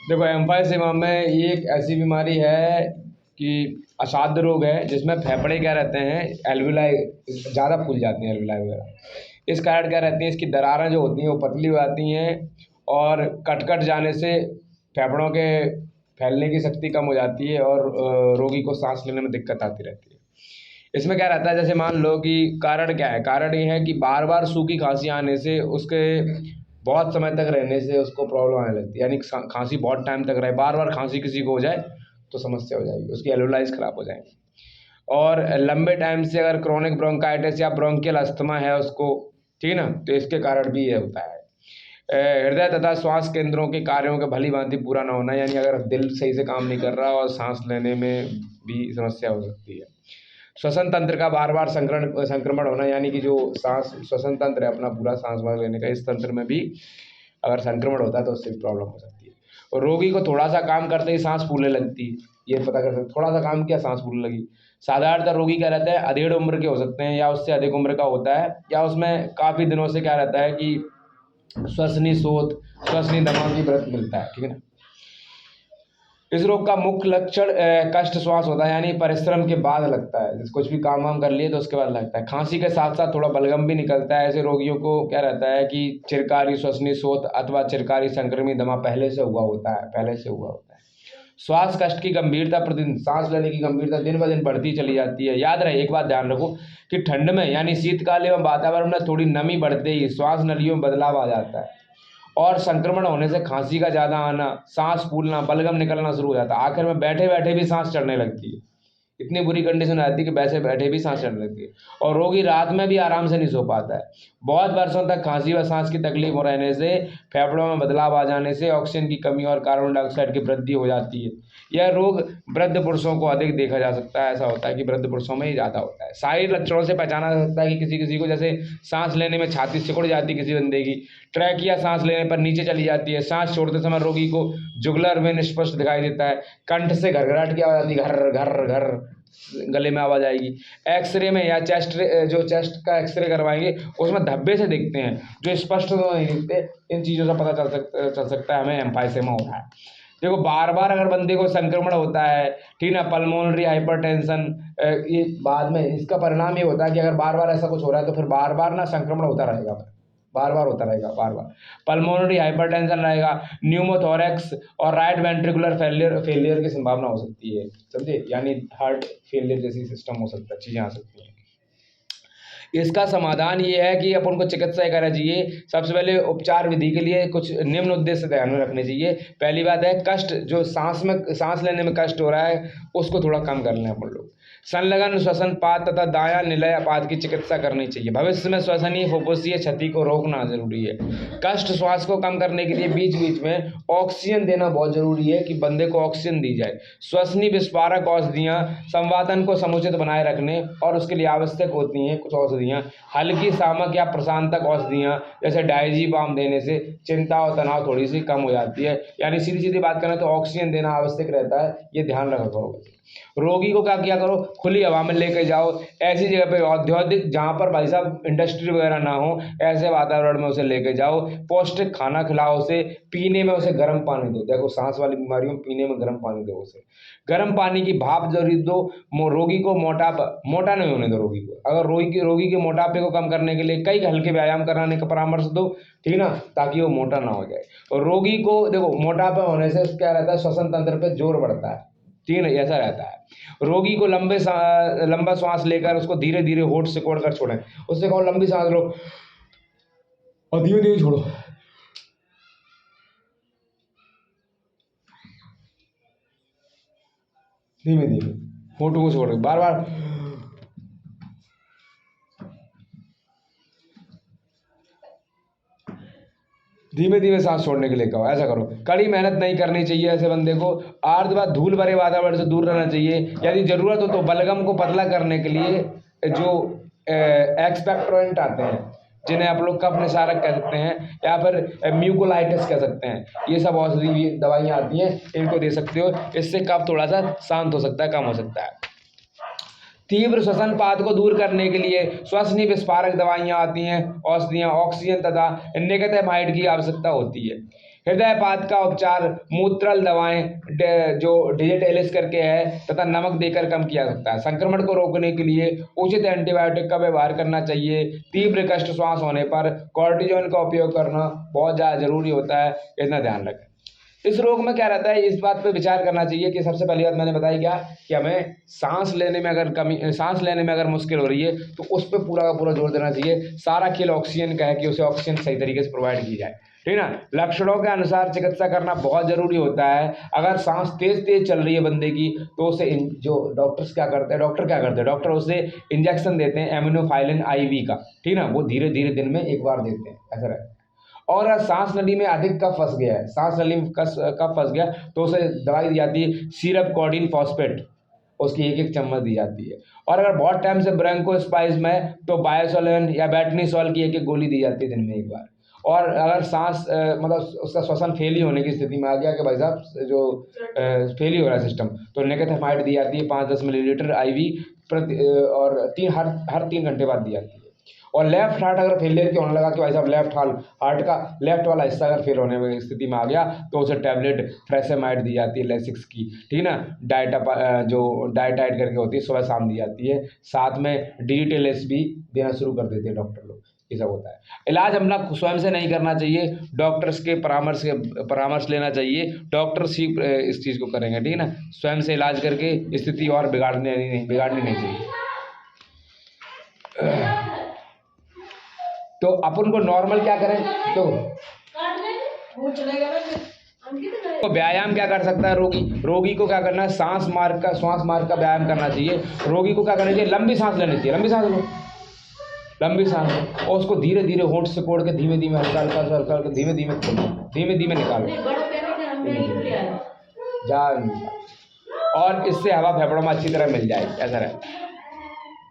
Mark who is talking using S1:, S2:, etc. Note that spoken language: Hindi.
S1: देखो एम्फाइसेमा में ये एक ऐसी बीमारी है कि असाध्य रोग है जिसमें फेफड़े क्या रहते हैं, एल्विलाई ज़्यादा फूल जाती हैं, एल्विलाई वगैरह। इस कारण क्या रहती है, इसकी दरारें जो होती हैं वो पतली हो जाती हैं और कट कट जाने से फेफड़ों के फैलने की शक्ति कम हो जाती है और रोगी को सांस लेने में दिक्कत आती रहती है। इसमें क्या रहता है, जैसे मान लो कि कारण क्या है, कारण ये है कि बार बार सूखी खांसी आने से उसके बहुत समय तक रहने से उसको प्रॉब्लम आने लगती है। यानी खांसी बहुत टाइम तक रहे, बार बार खांसी किसी को हो जाए तो समस्या हो जाएगी, उसकी एल्वेलाइज खराब हो जाएंगी। और लंबे टाइम से अगर क्रोनिक ब्रोंकाइटिस या ब्रोंकियल अस्थमा है उसको, ठीक है ना, तो इसके कारण भी ये होता है। हृदय तथा श्वास केंद्रों के कार्यों के भली भांति पूरा ना होना, यानी अगर दिल सही से काम नहीं कर रहा और सांस लेने में भी समस्या हो सकती है। श्वसन तंत्र का बार बार संक्रमण होना, यानी कि जो सांस श्वसन तंत्र है अपना पूरा सांस वास लेने का, इस तंत्र में भी अगर संक्रमण होता है तो उससे भी प्रॉब्लम हो सकती है। और रोगी को थोड़ा सा काम करते ही सांस फूलने लगती है, ये पता कर सकते, थोड़ा सा काम किया सांस फूलने लगी। साधारणतः रोगी क्या रहता है, अधेड़ उम्र के हो सकते हैं या उससे अधिक उम्र का होता है, या उसमें काफ़ी दिनों से क्या रहता है कि श्वसनी शोथ, श्वसनी दमा की व्रत मिलता है, ठीक है ना। इस रोग का मुख्य लक्षण कष्ट श्वास होता है, यानी परिश्रम के बाद लगता है, जैसे कुछ भी काम वाम कर लिए तो उसके बाद लगता है। खांसी के साथ साथ थोड़ा बलगम भी निकलता है। ऐसे रोगियों को क्या रहता है कि चिरकारी श्वसनी शोथ अथवा चिरकारी संक्रमित दमा पहले से हुआ होता है। श्वास कष्ट की गंभीरता प्रतिदिन, सांस लेने की गंभीरता दिन ब दिन बढ़ती चली जाती है। याद रहे, एक बात ध्यान रखो कि ठंड में यानी शीतकाल एवं वातावरण में थोड़ी नमी बढ़ते ही श्वास नलियों में बदलाव आ जाता है और संक्रमण होने से खांसी का ज़्यादा आना, सांस फूलना, बलगम निकलना शुरू हो जाता है। आखिर में बैठे बैठे भी सांस चढ़ने लगती है। इतनी बुरी कंडीशन आती है कि वैसे बैठे भी सांस चढ़ने लगती है और रोगी रात में भी आराम से नहीं सो पाता है। बहुत वर्षों तक खांसी व सांस की तकलीफ हो रहने से, फेफड़ों में बदलाव आ जाने से ऑक्सीजन की कमी और कार्बन डाइऑक्साइड की वृद्धि हो जाती है। यह रोग वृद्ध पुरुषों को अधिक देखा जा सकता है। ऐसा होता है कि वृद्ध पुरुषों में ही ज़्यादा होता है। शारीरिक लक्षणों से पहचाना जा सकता है कि किसी किसी को जैसे सांस लेने में छाती सिकुड़ जाती है किसी बंदे की, ट्रैकिया सांस लेने पर नीचे चली जाती है, सांस छोड़ते समय रोगी को जुगलर वेन स्पष्ट दिखाई देता है, कंठ से घरघराहट की आवाज़ आती है, घर घर घर गले में आवाज आएगी। एक्सरे में या जो चेस्ट का एक्सरे करवाएंगे उसमें धब्बे से दिखते हैं जो स्पष्ट तो नहीं दिखते। इन चीज़ों से पता चल सकता है हमें एम्फाइसेमा हो रहा है। देखो बार बार अगर बंदे को संक्रमण होता है, ठीक ना, पल्मोनरी हाइपरटेंशन, ये बाद में इसका परिणाम ये होता है कि अगर बार बार ऐसा कुछ हो रहा है तो फिर बार बार ना संक्रमण होता रहेगा, बार बार होता रहेगा, बार बार पल्मोनरी हाइपरटेंशन रहेगा, न्यूमोथोरैक्स और राइट वेंट्रिकुलर फेलियर की संभावना हो सकती है, समझे, यानी हार्ट फेलियर जैसी सिस्टम हो सकता है, चीज़ें आ सकती हैं। इसका समाधान ये है कि अपन को चिकित्सा करना चाहिए। सबसे पहले उपचार विधि के लिए कुछ निम्न उद्देश्य ध्यान में रखने चाहिए। पहली बात है, कष्ट जो सांस लेने में कष्ट हो रहा है उसको थोड़ा कम कर लें अपन लोग। संलग्न श्वसन पात तथा दाया निलय आपात की चिकित्सा करनी चाहिए। भविष्य में श्वसनीय फुफ्फुसीय क्षति को रोकना जरूरी है। कष्ट श्वास को कम करने के लिए बीच बीच में ऑक्सीजन देना बहुत जरूरी है कि बंदे को ऑक्सीजन दी जाए। श्वसनीय विस्फारक औषधियाँ संवादन को समुचित बनाए रखने और उसके लिए आवश्यक होती हैं कुछ औषधियाँ। हल्की शामक या प्रशांतक औषधियाँ जैसे डायजीपाम देने से चिंता और तनाव थोड़ी सी कम हो जाती है। यानी सीधी सीधी बात करें तो ऑक्सीजन देना आवश्यक रहता है, ये ध्यान रखा करो। रोगी को क्या किया करो, खुली हवा में लेकर जाओ, ऐसी जगह पे औद्योगिक जहाँ पर भाई साहब इंडस्ट्री वगैरह ना हो, ऐसे वातावरण में उसे लेकर जाओ। पौष्टिक खाना खिलाओ उसे, पीने में उसे गर्म पानी दो। देखो सांस वाली बीमारियों में पीने में गर्म पानी दो उसे, गर्म पानी की भाप जरूर दो। रोगी को मोटा नहीं होने दो रोगी को। अगर रोगी के मोटापे को कम करने के लिए कई हल्के व्यायाम कराने का परामर्श दो, ठीक ना, ताकि वो मोटा ना हो जाए। और रोगी को देखो मोटापा होने से क्या रहता है, श्वसन तंत्र पे जोर बढ़ता है, ठीक है, ऐसा रहता है। रोगी को लंबा सांस लेकर उसको धीरे धीरे होठ सिकोड़ कर छोड़ें। उससे कहो लंबी सांस लो और धीरे धीरे छोड़ो, धीमे धीमे होठों को छोड़, बार बार धीमे धीमे सांस छोड़ने के लिए कहो। ऐसा करो, कड़ी मेहनत नहीं करनी चाहिए ऐसे बंदे को। आर्द्र व धूल भरे वातावरण से दूर रहना चाहिए। यदि जरूरत हो तो बलगम को पतला करने के लिए जो एक्सपेक्टोरेंट आते हैं, जिन्हें आप लोग कफ निसारक कह सकते हैं या फिर म्यूकोलाइटिस कह सकते हैं, ये सब औषधि दवाइयाँ आती हैं, इनको दे सकते हो। इससे कफ थोड़ा सा शांत हो सकता है, कम हो सकता है। तीव्र श्वसन पात को दूर करने के लिए श्वसनीय विस्फारक दवाइयाँ आती हैं, औषधियाँ, ऑक्सीजन तथा नेगेटिव हाइट की आवश्यकता होती है। हृदयपात का उपचार मूत्रल दवाएं जो डिजिटेलिस करके है तथा नमक देकर कम किया सकता है। संक्रमण को रोकने के लिए उचित एंटीबायोटिक का व्यवहार करना चाहिए। तीव्र कष्ट श्वास होने पर कॉर्टिजोन का उपयोग करना बहुत ज़्यादा जरूरी होता है, इतना ध्यान रखें। इस रोग में क्या रहता है, इस बात पे विचार करना चाहिए कि सबसे पहली बात मैंने बताई क्या कि हमें सांस लेने में अगर मुश्किल हो रही है तो उस पर पूरा का पूरा जोर देना चाहिए। सारा खेल ऑक्सीजन का है कि उसे ऑक्सीजन सही तरीके से प्रोवाइड की जाए, ठीक ना। लक्षणों के अनुसार चिकित्सा करना बहुत जरूरी होता है। अगर सांस तेज तेज चल रही है बंदे की तो उसे जो डॉक्टर क्या करते हैं डॉक्टर उसे इंजेक्शन देते हैं एमिनोफाइलिन IV का, ठीक ना। वो धीरे धीरे दिन में एक बार देते हैं, ऐसा रहता है। और सांस नली में अधिक कफ फंस गया है, सांस नली में कफ फंस गया तो उसे दवाई दी जाती है सिरप कोडिन फॉस्फेट, उसकी 1-1 चम्मच दी जाती है। और अगर बहुत टाइम से ब्रोंकोस्पाज्म में तो बायोसोलिन या बेटनीसॉल की 1-1 गोली दी जाती है दिन में एक बार। और अगर सांस मतलब उसका श्वसन फेल ही होने की स्थिति में आ गया कि भाई साहब जो फेल ही हो रहा है सिस्टम, तो निकेथेमाइड दी जाती है 5-10 मिलीलीटर IV प्रति और हर 3 घंटे बाद दी जाती है। और लेफ्ट हार्ट अगर फेलियर के होने लगा कि भाई साहब हार्ट का लेफ्ट वाला हिस्सा अगर फेल होने में स्थिति में आ गया तो उसे टैबलेट फ्रेसेमाइड दी जाती है Lasix की, ठीक ना। जो डाइटाइड करके होती है सुबह शाम दी जाती है। साथ में डिजिटेलिस भी देना शुरू कर देते हैं डॉक्टर लोग, ये सब होता है। इलाज अपना स्वयं से नहीं करना चाहिए, डॉक्टर्स के परामर्श लेना चाहिए। डॉक्टर्स ही इस चीज़ को करेंगे, ठीक है ना। स्वयं से इलाज करके स्थिति और बिगाड़नी नहीं चाहिए। तो अपन को नॉर्मल क्या करें तो व्यायाम क्या कर सकता है रोगी को क्या करना है, श्वास मार्ग का व्यायाम करना चाहिए। रोगी को क्या करना चाहिए, लंबी सांस लेनी चाहिए, लंबी सांस लो और उसको धीरे धीरे होंठ से कोड़ के धीमे धीमे हल्का धीमे धीमे निकालो जा, और इससे हवा फेफड़ों में अच्छी तरह मिल जाएगी, ऐसा है।